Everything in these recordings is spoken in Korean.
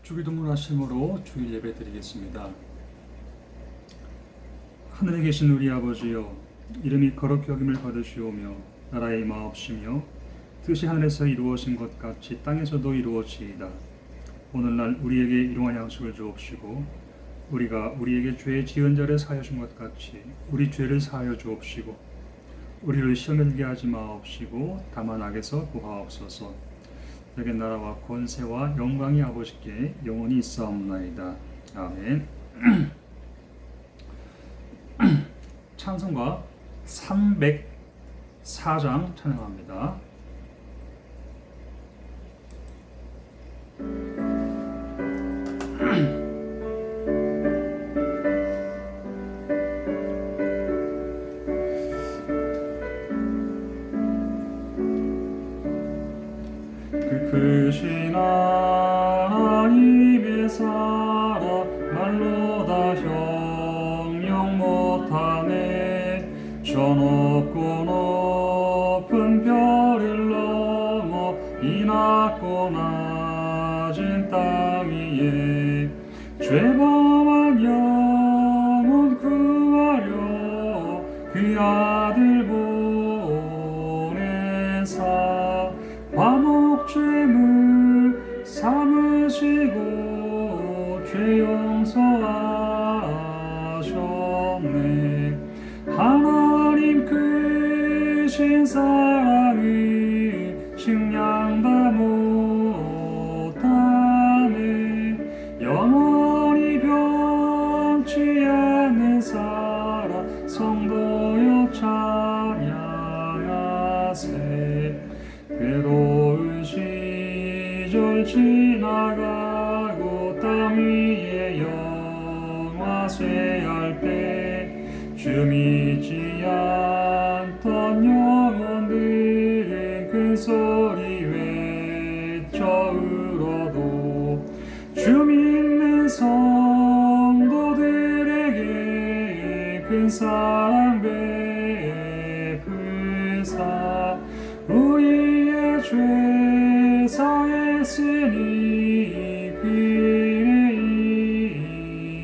주기도문 하심으로 주일 예배 드리겠습니다. 하늘에 계신 우리 아버지여, 이름이 거룩히 여김을 받으시오며 나라의 마옵시며 뜻이 하늘에서 이루어진 것 같이 땅에서도 이루어지이다. 오늘날 우리에게 일용할 양식을 주옵시고 우리가 우리에게 죄 지은 자를 사하여 준 것 같이 우리 죄를 사하여 주옵시고 우리를 시험에 들게 하지 마옵시고 다만 악에서 구하옵소서. 내게 나라와 권세와 영광이 아버지께 영원히 있사옵나이다. 아멘. 찬송가 304장 찬양합니다. 크신 하나님의 사랑 말로 다 형용 못하네. 저 높고 높은 별을 넘어 이 낮고 낮은 땅 위에 죄범한 영혼 구하려 그 아들 보내사 화목죄물 삼으시고 죄 용서하셨네. 하나님 크신 사랑을 식량 다 못하네. 영원히 변치 않는 사랑 성도여 찬양하세. 괴로운 시절 지나가고 땅 위에 영화쇠할 때 주 믿지 않던 영혼들은 큰 소리 외쳐 울어도 주 믿는 성도들에게 큰 사랑 베푸사 우리의 죄 사했으니 그의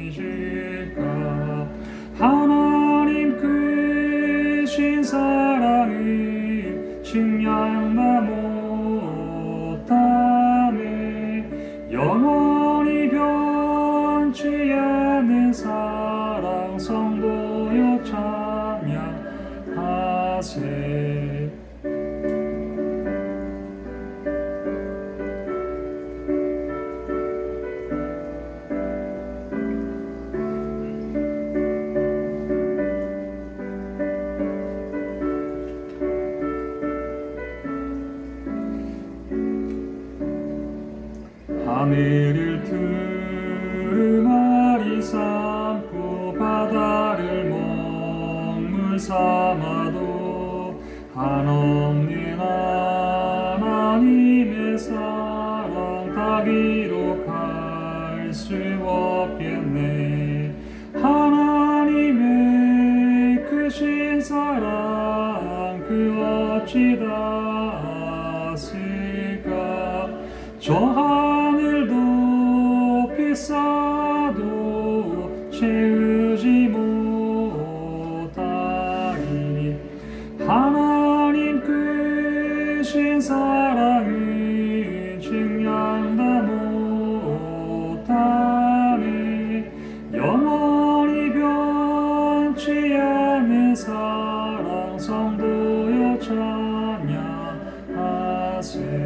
잊을까. 하나님 크신 사랑을 식량 다 못하네. 영원히 변치 않는 사랑 성도여 찬양하세. 하늘을 두루마리 삼고 바다를 먹물 삼아도 한없는 하나님의 사랑 다 기록할 수 없겠네. 하나님의 크신 사랑 그 어찌 닿았을까. 저 하늘 높이 쌓아도 채우지 못하리. 하나님 크신 사랑을 식량 다 못하네. 영원히 변치 않는 사랑 성도여 찬양하세.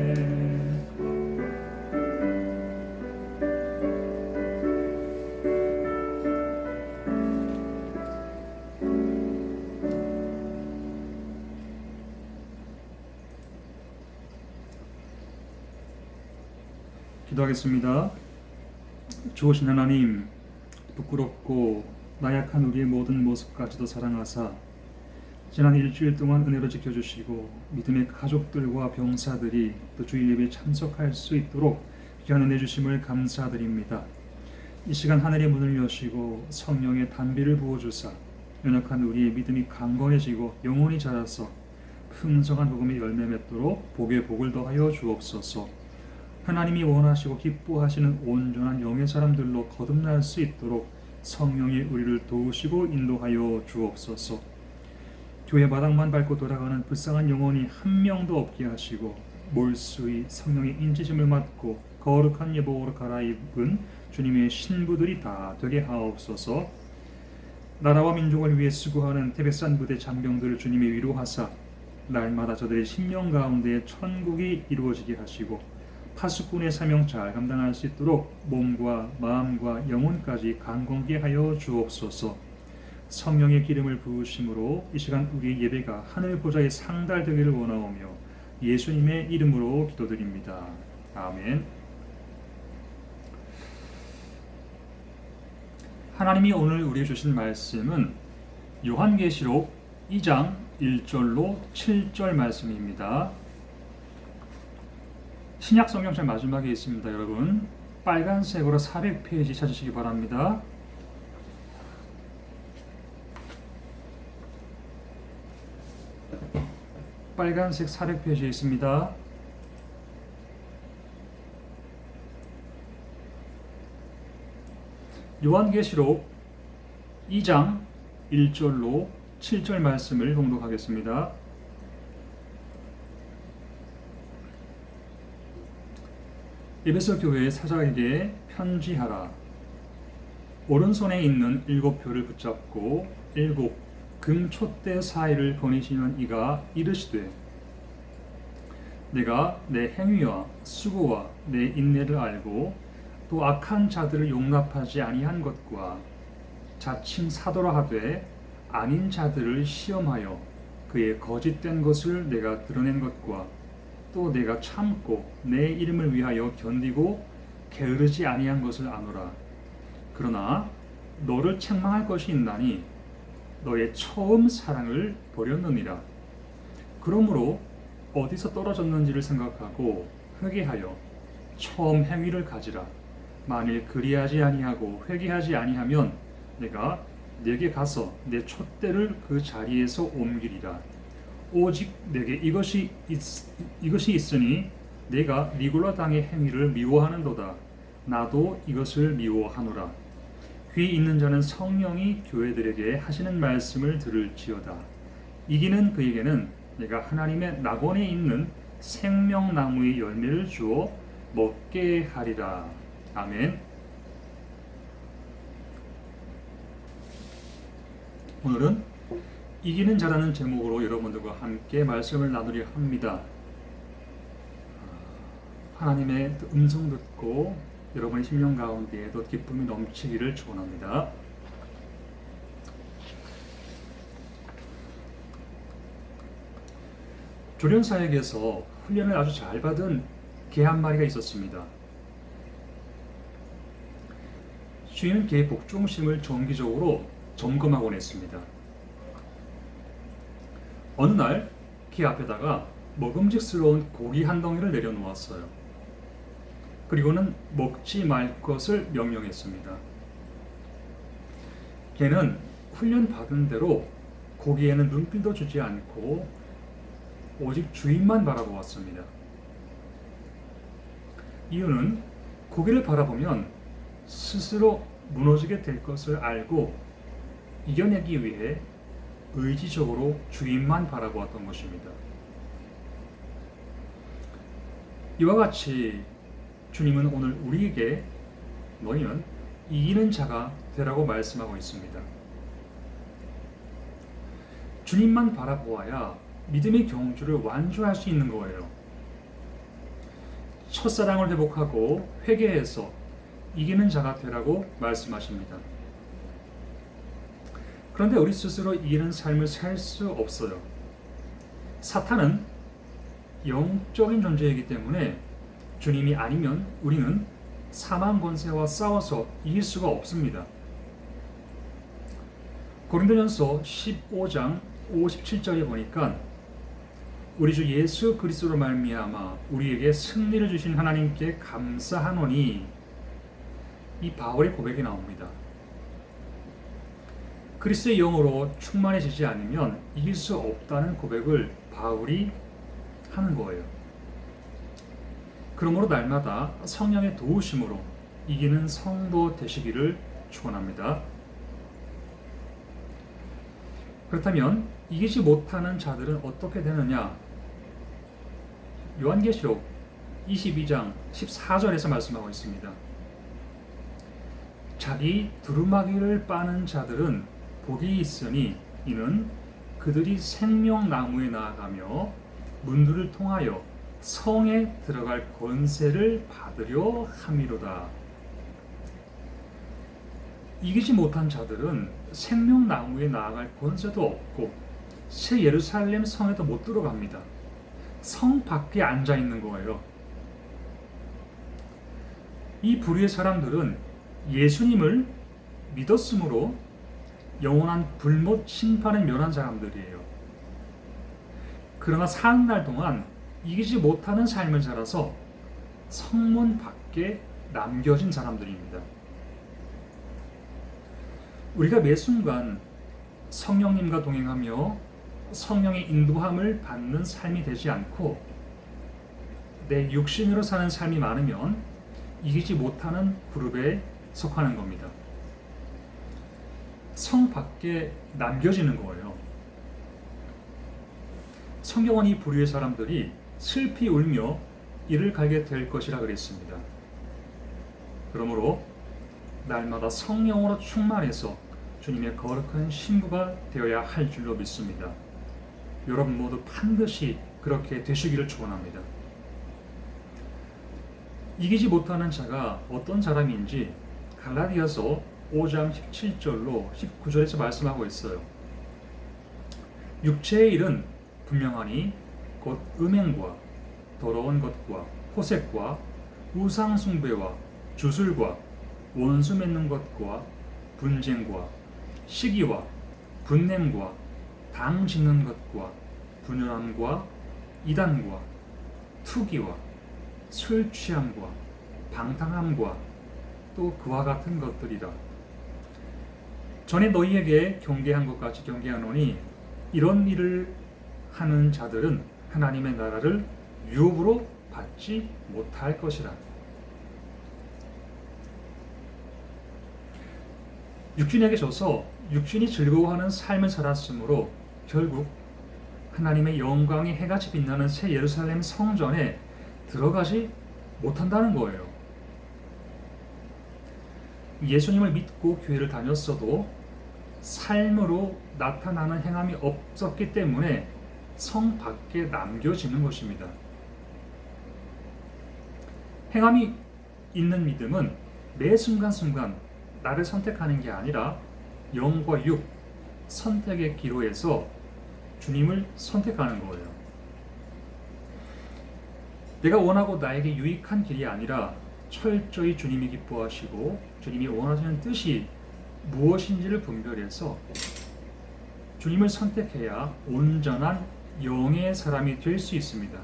기도하겠습니다. 주오신 하나님, 부끄럽고 나약한 우리의 모든 모습까지도 사랑하사 지난 일주일 동안 은혜로 지켜주시고 믿음의 가족들과 병사들이 또 주일 예배에 참석할 수 있도록 귀한 은혜 주심을 감사드립니다. 이 시간 하늘의 문을 여시고 성령의 단비를 부어주사 연약한 우리의 믿음이 강건해지고 영혼이 자라서 풍성한 복음의 열매 맺도록 복의 복을 더하여 주옵소서. 하나님이 원하시고 기뻐하시는 온전한 영의 사람들로 거듭날 수 있도록 성령이 우리를 도우시고 인도하여 주옵소서. 교회 바닥만 밟고 돌아가는 불쌍한 영혼이 한 명도 없게 하시고 몰수히 성령의 인치심을 받고 거룩한 예복으로 갈아입은 주님의 신부들이 다 되게 하옵소서. 나라와 민족을 위해 수고하는 태백산 부대 장병들을 주님이 위로하사 날마다 저들의 심령 가운데 천국이 이루어지게 하시고 파수꾼의 사명 잘 감당할 수 있도록 몸과 마음과 영혼까지 강건케 하여 주옵소서. 성령의 기름을 부으심으로 이 시간 우리의 예배가 하늘 보좌에 상달되기를 원하오며 예수님의 이름으로 기도드립니다. 아멘. 하나님이 오늘 우리에게 주신 말씀은 요한계시록 2장 1절로 7절 말씀입니다. 신약 성경책 마지막에 있습니다. 여러분 빨간색으로 400페이지 찾으시기 바랍니다. 빨간색 400페이지에 있습니다. 요한계시록 2장 1절로 7절 말씀을 봉독하겠습니다. 에베소 교회의 사자에게 편지하라. 오른손에 있는 7표를 붙잡고 7 금촛대 사이를 거니시는 이가 이르시되 내가 내 행위와 수고와 내 인내를 알고 또 악한 자들을 용납하지 아니한 것과 자칭 사도라 하되 아닌 자들을 시험하여 그의 거짓된 것을 내가 드러낸 것과 또 내가 참고 내 이름을 위하여 견디고 게으르지 아니한 것을 아노라. 그러나 너를 책망할 것이 있나니 너의 처음 사랑을 버렸느니라. 그러므로 어디서 떨어졌는지를 생각하고 회개하여 처음 행위를 가지라. 만일 그리하지 아니하고 회개하지 아니하면 내가 네게 가서 내 촛대를 그 자리에서 옮기리라. 오직 내게 이것이 있으니 내가 니골라 당의 행위를 미워하는도다. 나도 이것을 미워하노라. 귀 있는 자는 성령이 교회들에게 하시는 말씀을 들을지어다. 이기는 그에게는 내가 하나님의 낙원에 있는 생명나무의 열매를 주어 먹게 하리라. 아멘. 오늘은 이기는 자라는 제목으로 여러분들과 함께 말씀을 나누려 합니다. 하나님의 음성 듣고 여러분의 심령 가운데에도 기쁨이 넘치기를 축원합니다. 조련사에게서 훈련을 아주 잘 받은 개 한 마리가 있었습니다. 주인은 개의 복종심을 정기적으로 점검하곤 했습니다. 어느 날 개 앞에다가 먹음직스러운 고기 한 덩이를 내려놓았어요. 그리고는 먹지 말 것을 명령했습니다. 개는 훈련받은 대로 고기에는 눈길도 주지 않고 오직 주인만 바라보았습니다. 이유는 고기를 바라보면 스스로 무너지게 될 것을 알고 이겨내기 위해 의지적으로 주인만 바라보았던 것입니다. 이와 같이 주님은 오늘 우리에게 너희는 이기는 자가 되라고 말씀하고 있습니다. 주님만 바라보아야 믿음의 경주를 완주할 수 있는 거예요. 첫사랑을 회복하고 회개해서 이기는 자가 되라고 말씀하십니다. 그런데 우리 스스로 이기는 삶을 살 수 없어요. 사탄은 영적인 존재이기 때문에 주님이 아니면 우리는 사망 권세와 싸워서 이길 수가 없습니다. 고린도전서 15장 57절에 보니까 우리 주 예수 그리스도로 말미암아 우리에게 승리를 주신 하나님께 감사하노니 이 바울의 고백이 나옵니다. 그리스도의 영으로 충만해지지 않으면 이길 수 없다는 고백을 바울이 하는 거예요. 그러므로 날마다 성령의 도우심으로 이기는 성도 되시기를 축원합니다. 그렇다면 이기지 못하는 자들은 어떻게 되느냐? 요한계시록 22장 14절에서 말씀하고 있습니다. 자기 두루마기를 빠는 자들은 복이 있으니 이는 그들이 생명나무에 나아가며 문들을 통하여 성에 들어갈 권세를 받으려 함이로다. 이기지 못한 자들은 생명나무에 나아갈 권세도 없고 새 예루살렘 성에도 못 들어갑니다. 성 밖에 앉아 있는 거예요. 이 부류의 사람들은 예수님을 믿었으므로 영원한 불못 심판을 면한 사람들이에요. 그러나 사는 날 동안 이기지 못하는 삶을 살아서 성문 밖에 남겨진 사람들입니다. 우리가 매 순간 성령님과 동행하며 성령의 인도함을 받는 삶이 되지 않고 내 육신으로 사는 삶이 많으면 이기지 못하는 그룹에 속하는 겁니다. 성 밖에 남겨지는 거예요. 성경은 이 부류의 사람들이 슬피 울며 이를 갈게 될 것이라 그랬습니다. 그러므로 날마다 성령으로 충만해서 주님의 거룩한 신부가 되어야 할 줄로 믿습니다. 여러분 모두 반드시 그렇게 되시기를 축원합니다. 이기지 못하는 자가 어떤 사람인지 갈라디아서 5장 17절로 19절에서 말씀하고 있어요. 육체의 일은 분명하니 곧 음행과 더러운 것과 호색과 우상 숭배와 주술과 원수 맺는 것과 분쟁과 시기와 분냄과 당 짓는 것과 분열함과 이단과 투기와 술 취함과 방탕함과 또 그와 같은 것들이라. 전에 너희에게 경계한 것 같이 경계하노니 이런 일을 하는 자들은 하나님의 나라를 유업으로 받지 못할 것이라. 육신에게 져서 육신이 즐거워하는 삶을 살았으므로 결국 하나님의 영광이 해같이 빛나는 새 예루살렘 성전에 들어가지 못한다는 거예요. 예수님을 믿고 교회를 다녔어도 삶으로 나타나는 행함이 없었기 때문에 성 밖에 남겨지는 것입니다. 행함이 있는 믿음은 매 순간순간 나를 선택하는 게 아니라 영과 육, 선택의 기로에서 주님을 선택하는 거예요. 내가 원하고 나에게 유익한 길이 아니라 철저히 주님이 기뻐하시고 주님이 원하시는 뜻이 무엇인지를 분별해서 주님을 선택해야 온전한 영의 사람이 될 수 있습니다.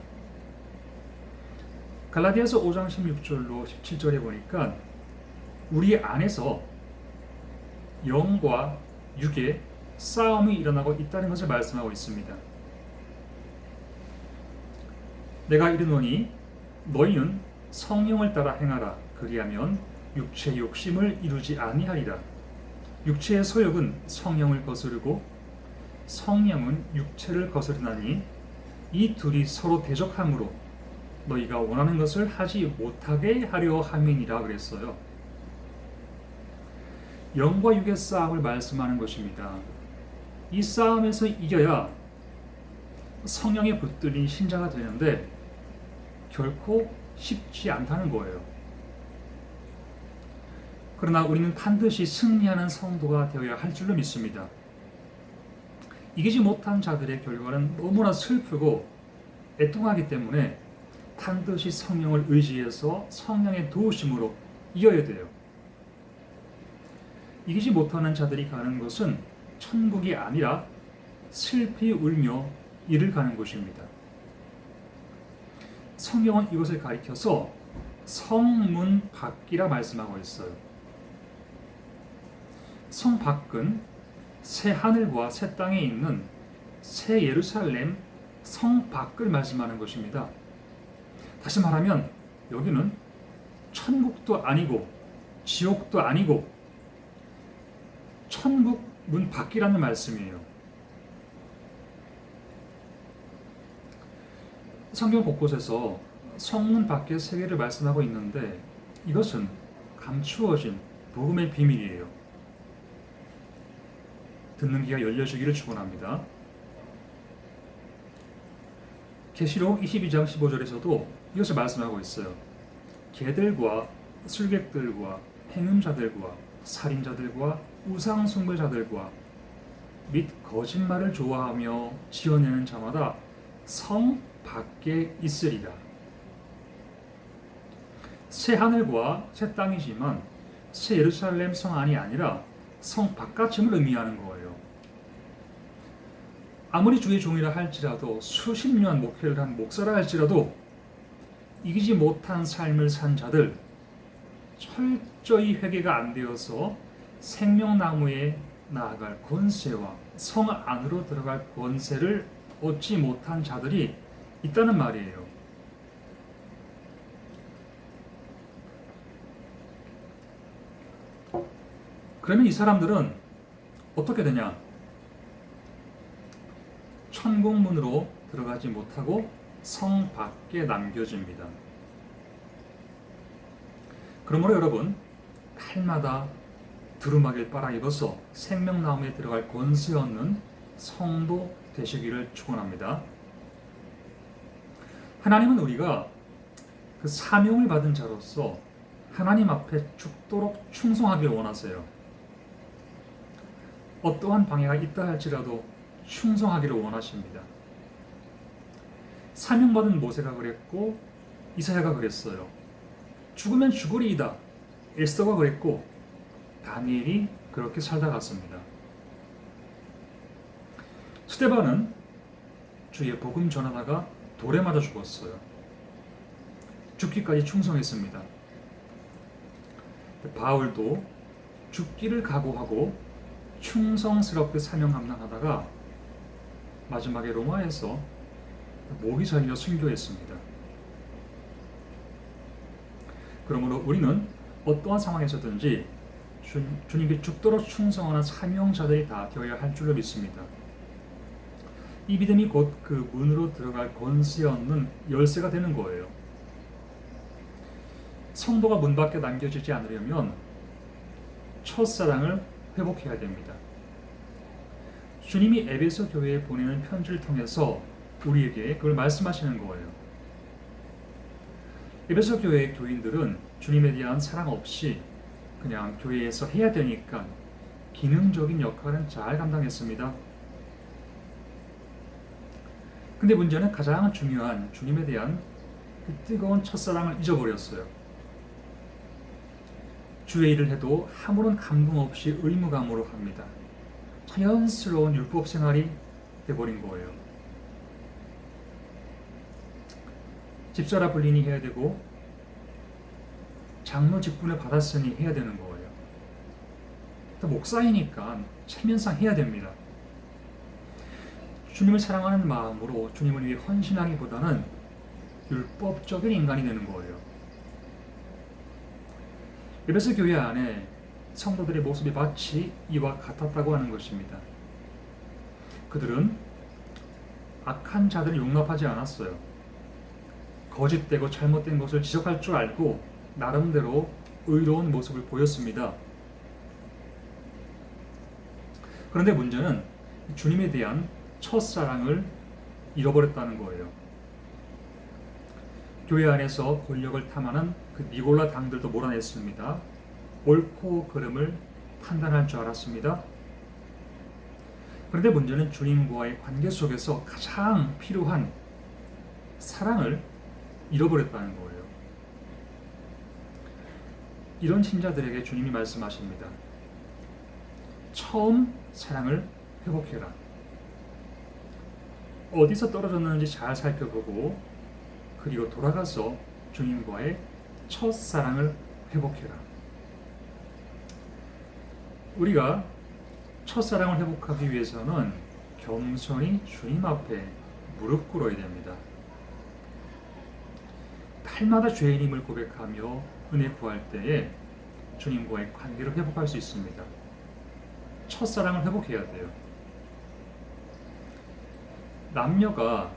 갈라디아서 5장 16절로 17절에 보니까 우리 안에서 영과 육의 싸움이 일어나고 있다는 것을 말씀하고 있습니다. 내가 이르노니 너희는 성령을 따라 행하라. 그리하면 육체의 욕심을 이루지 아니하리라. 육체의 소욕은 성령을 거스르고 성령은 육체를 거스르나니 이 둘이 서로 대적함으로 너희가 원하는 것을 하지 못하게 하려 함이니라 그랬어요. 영과 육의 싸움을 말씀하는 것입니다. 이 싸움에서 이겨야 성령에 붙들린 신자가 되는데 결코 쉽지 않다는 거예요. 그러나 우리는 반드시 승리하는 성도가 되어야 할 줄로 믿습니다. 이기지 못한 자들의 결과는 너무나 슬프고 애통하기 때문에 반드시 성령을 의지해서 성령의 도우심으로 이겨야 돼요. 이기지 못하는 자들이 가는 곳은 천국이 아니라 슬피 울며 이를 가는 곳입니다. 성경은 이것을 가리켜서 성문 밖이라 말씀하고 있어요. 성 밖은 새 하늘과 새 땅에 있는 새 예루살렘 성 밖을 말씀하는 것입니다. 다시 말하면 여기는 천국도 아니고 지옥도 아니고 천국 문 밖이라는 말씀이에요. 성경 곳곳에서 성문 밖의 세계를 말씀하고 있는데 이것은 감추어진 복음의 비밀이에요. 듣는 귀가 열려주기를 축원합니다. 계시록 22장 15절에서도 이것을 말씀하고 있어요. 개들과 술객들과 행음자들과 살인자들과 우상 숭배자들과 및 거짓말을 좋아하며 지어내는 자마다 성 밖에 있으리라. 새 하늘과 새 땅이지만 새 예루살렘 성 안이 아니라 성 바깥임을 의미하는 거예요. 아무리 주의 종이라 할지라도 수십 년 목회를 한 목사라 할지라도 이기지 못한 삶을 산 자들, 철저히 회개가 안 되어서 생명나무에 나아갈 권세와 성 안으로 들어갈 권세를 얻지 못한 자들이 있다는 말이에요. 그러면 이 사람들은 어떻게 되냐? 천국문으로 들어가지 못하고 성 밖에 남겨집니다. 그러므로 여러분, 날마다 두루마기를 빨아입어서 생명나무에 들어갈 권세 얻는 성도 되시기를 축원합니다. 하나님은 우리가 그 사명을 받은 자로서 하나님 앞에 죽도록 충성하길 원하세요. 어떠한 방해가 있다 할지라도 충성하기를 원하십니다. 사명받은 모세가 그랬고 이사야가 그랬어요. 죽으면 죽으리이다. 에스더가 그랬고 다니엘이 그렇게 살다 갔습니다. 스데반은 주의 복음 전하다가 돌에 맞아 죽었어요. 죽기까지 충성했습니다. 바울도 죽기를 각오하고 충성스럽게 사명 감당하다가 마지막에 로마에서 목이 잘려 순교했습니다. 그러므로 우리는 어떠한 상황에서든지 주님께 죽도록 충성하는 사명자들이 다 되어야 할 줄로 믿습니다. 이 믿음이 곧 그 문으로 들어갈 권세 얻는 열쇠가 되는 거예요. 성도가 문 밖에 남겨지지 않으려면 첫사랑을 회복해야 됩니다. 주님이 에베소 교회에 보내는 편지를 통해서 우리에게 그걸 말씀하시는 거예요. 에베소 교회의 교인들은 주님에 대한 사랑 없이 그냥 교회에서 해야 되니까 기능적인 역할은 잘 감당했습니다. 근데 문제는 가장 중요한 주님에 대한 그 뜨거운 첫사랑을 잊어버렸어요. 주의 일을 해도 아무런 감동 없이 의무감으로 합니다. 자연스러운 율법 생활이 돼버린 거예요. 집사라 불리니 해야 되고 장로 직분을 받았으니 해야 되는 거예요. 또 목사이니까 체면상 해야 됩니다. 주님을 사랑하는 마음으로 주님을 위해 헌신하기보다는 율법적인 인간이 되는 거예요. 에베소 교회 안에 성도들의 모습이 마치 이와 같았다고 하는 것입니다. 그들은 악한 자들을 용납하지 않았어요. 거짓되고 잘못된 것을 지적할 줄 알고 나름대로 의로운 모습을 보였습니다. 그런데 문제는 주님에 대한 첫사랑을 잃어버렸다는 거예요. 교회 안에서 권력을 탐하는 그 니골라 당들도 몰아냈습니다. 옳고 그름을 판단할 줄 알았습니다. 그런데 문제는 주님과의 관계 속에서 가장 필요한 사랑을 잃어버렸다는 거예요. 이런 신자들에게 주님이 말씀하십니다. 처음 사랑을 회복해라. 어디서 떨어졌는지 잘 살펴보고 그리고 돌아가서 주님과의 첫사랑을 회복해라. 우리가 첫사랑을 회복하기 위해서는 겸손히 주님 앞에 무릎 꿇어야 됩니다. 날마다 죄인임을 고백하며 은혜 구할 때에 주님과의 관계를 회복할 수 있습니다. 첫사랑을 회복해야 돼요. 남녀가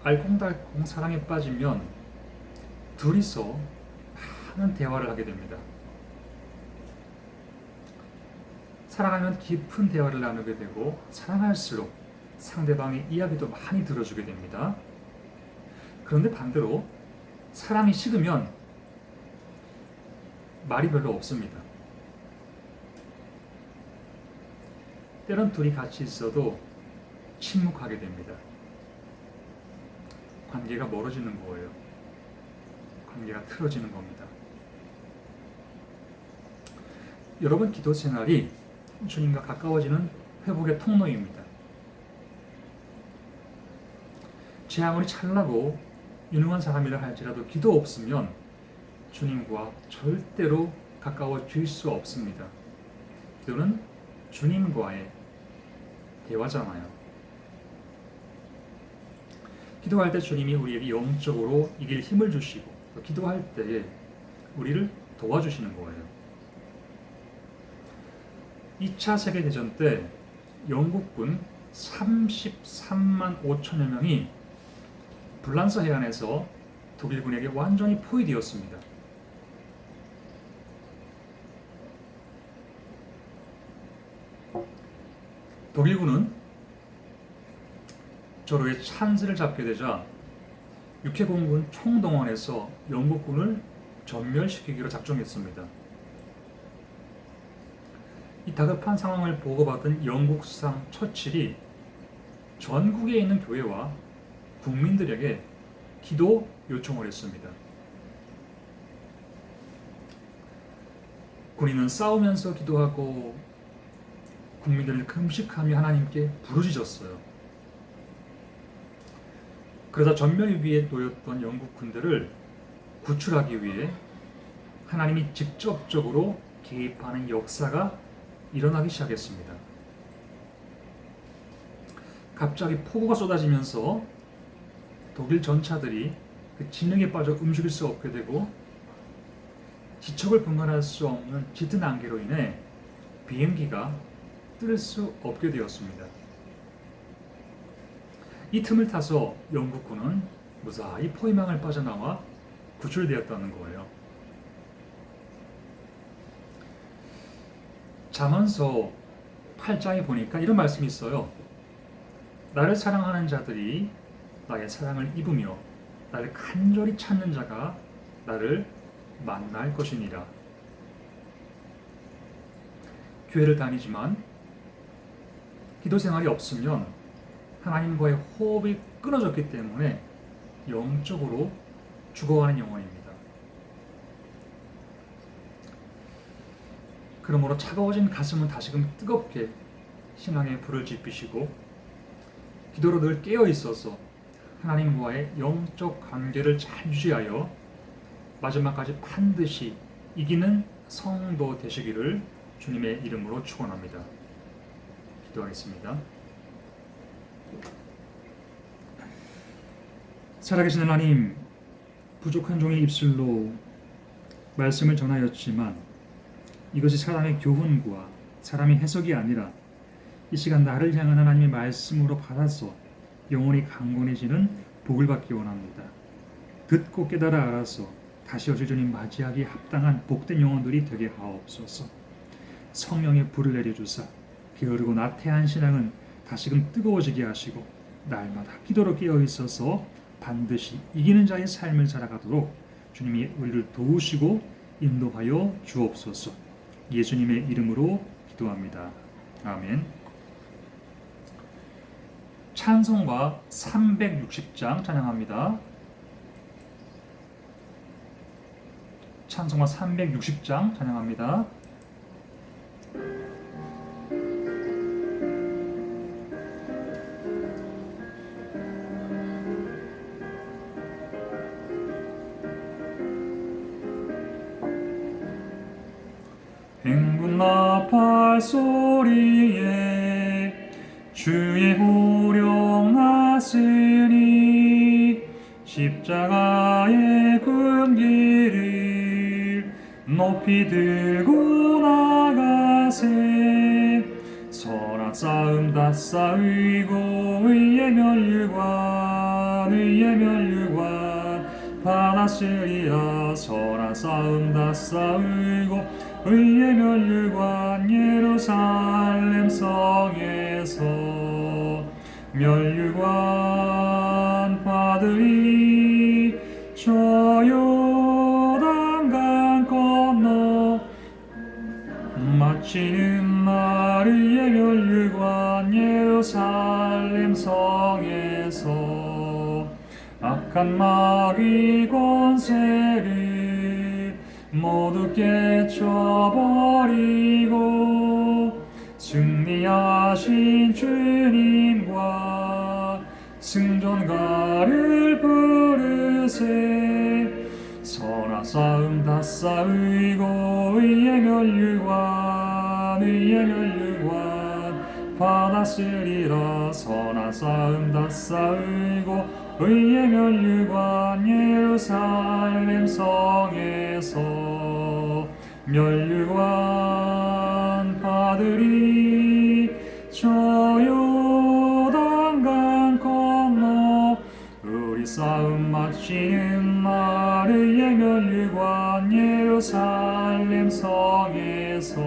알콩달콩 사랑에 빠지면 둘이서 많은 대화를 하게 됩니다. 사랑하면 깊은 대화를 나누게 되고 사랑할수록 상대방의 이야기도 많이 들어주게 됩니다. 그런데 반대로 사랑이 식으면 말이 별로 없습니다. 때론 둘이 같이 있어도 침묵하게 됩니다. 관계가 멀어지는 거예요. 관계가 틀어지는 겁니다. 여러분, 기도 생활이 주님과 가까워지는 회복의 통로입니다. 제 아무리 잘나고 유능한 사람이라 할지라도 기도 없으면 주님과 절대로 가까워질 수 없습니다. 기도는 주님과의 대화잖아요. 기도할 때 주님이 우리에게 영적으로 이길 힘을 주시고 기도할 때에 우리를 도와주시는 거예요. 2차 세계대전 때 영국군 33만 5천여 명이 불란서 해안에서 독일군에게 완전히 포위되었습니다. 독일군은 저로의 찬스를 잡게 되자 육해공군 총동원해서 영국군을 전멸시키기로 작정했습니다. 이 다급한 상황을 보고받은 영국 수상 처칠이 전국에 있는 교회와 국민들에게 기도 요청을 했습니다. 군인은 싸우면서 기도하고 국민들은 금식하며 하나님께 부르짖었어요. 그러다 전멸 위기에 놓였던 영국 군대를 구출하기 위해 하나님이 직접적으로 개입하는 역사가 일어나기 시작했습니다. 갑자기 폭우가 쏟아지면서 독일 전차들이 그 진흙에 빠져 움직일 수 없게 되고 지척을 분간할 수 없는 짙은 안개로 인해 비행기가 뜰 수 없게 되었습니다. 이 틈을 타서 영국군은 무사히 포위망을 빠져나와 구출되었다는 거예요. 잠언서 8장에 보니까 이런 말씀이 있어요. 나를 사랑하는 자들이 나의 사랑을 입으며 나를 간절히 찾는 자가 나를 만날 것이니라. 교회를 다니지만 기도 생활이 없으면 하나님과의 호흡이 끊어졌기 때문에 영적으로 죽어가는 영혼입니다. 그러므로 차가워진 가슴은 다시금 뜨겁게 신앙의 불을 지피시고 기도로 늘 깨어 있어서 하나님과의 영적 관계를 잘 유지하여 마지막까지 반드시 이기는 성도 되시기를 주님의 이름으로 축원합니다. 기도하겠습니다. 살아계신 하나님, 부족한 종의 입술로 말씀을 전하였지만 이것이 사람의 교훈과 사람의 해석이 아니라 이 시간 나를 향한 하나님의 말씀으로 받아서 영혼이 강건해지는 복을 받기 원합니다. 듣고 깨달아 알아서 다시 오실 주님 맞이하기 합당한 복된 영혼들이 되게 하옵소서. 성령의 불을 내려주사 게으르고 나태한 신앙은 다시금 뜨거워지게 하시고 날마다 기도로 깨어 있어서 반드시 이기는 자의 삶을 살아가도록 주님이 우리를 도우시고 인도하여 주옵소서. 예수님의 이름으로 기도합니다. 아멘. 찬송가 360장 찬양합니다. 찬송가 360장 찬양합니다. 행군 나팔 소리에 주의 후령 났으니 십자가의 그 높이 들고 나가세. 선한 싸움 다 싸우고 의의 멸류관 받았으리라. 선한 싸움 다 싸우고 의의 멸류관 예루살렘 성에서 멸류관 받으리. 저 요단강 건너 마치는 날 의의 멸류관 예루살렘 성에서 악한 마귀 권세를 모두 깨쳐버리고 승리하신 주님과 승전가를 부르세. 선한 싸움 다 싸우고 의의 멸류관 받았으리라. 선한 싸움 다 싸우고 의의 멸류관 예루살렘 성에서 멸류관 받으리. 저 요단강 건너 우리 싸움 마치는 날 의의 멸류관 예루살렘 성에서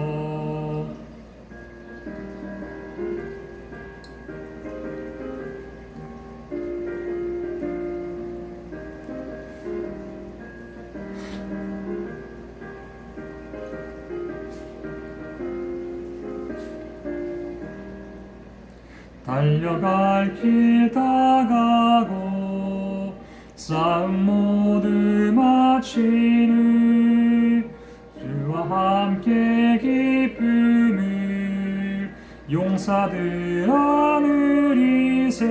달려갈 길 다 가고 싸움 모두 마치는 주와 함께 기쁨을 용사들 안으리세.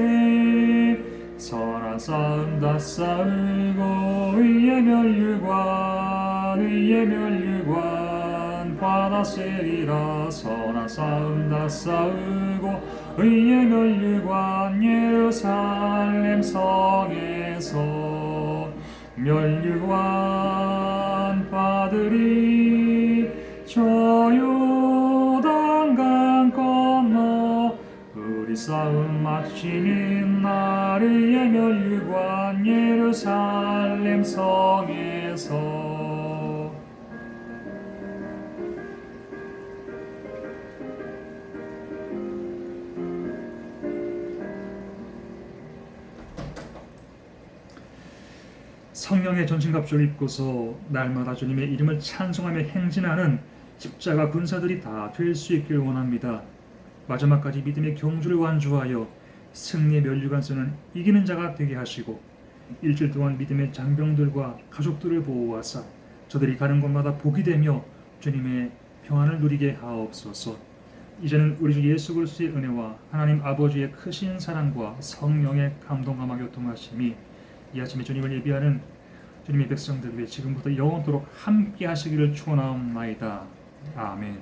선한 싸움 다 싸우고 의의 멸류관 받았으리라. 선한 싸움 다 싸우고 의의 멸류관 예루살렘 성에서 멸류관 받으리. 저 요단강 건너 우리 싸움 마치는 날 의의 멸류관 예루살렘 성에서 성령의 전신갑주를 입고서 날마다 주님의 이름을 찬송하며 행진하는 십자가 군사들이 다 될 수 있기를 원합니다. 마지막까지 믿음의 경주를 완주하여 승리의 멸류관선은 이기는 자가 되게 하시고 일주일 동안 믿음의 장병들과 가족들을 보호하사 저들이 가는 곳마다 복이 되며 주님의 평안을 누리게 하옵소서. 이제는 우리 주 예수 그리스도의 은혜와 하나님 아버지의 크신 사랑과 성령의 감동감화 교통하심이 이 아침에 주님을 예비하는 주님의 백성들 위해 지금부터 영원토록 함께 하시기를 축원하옵나이다. 아멘.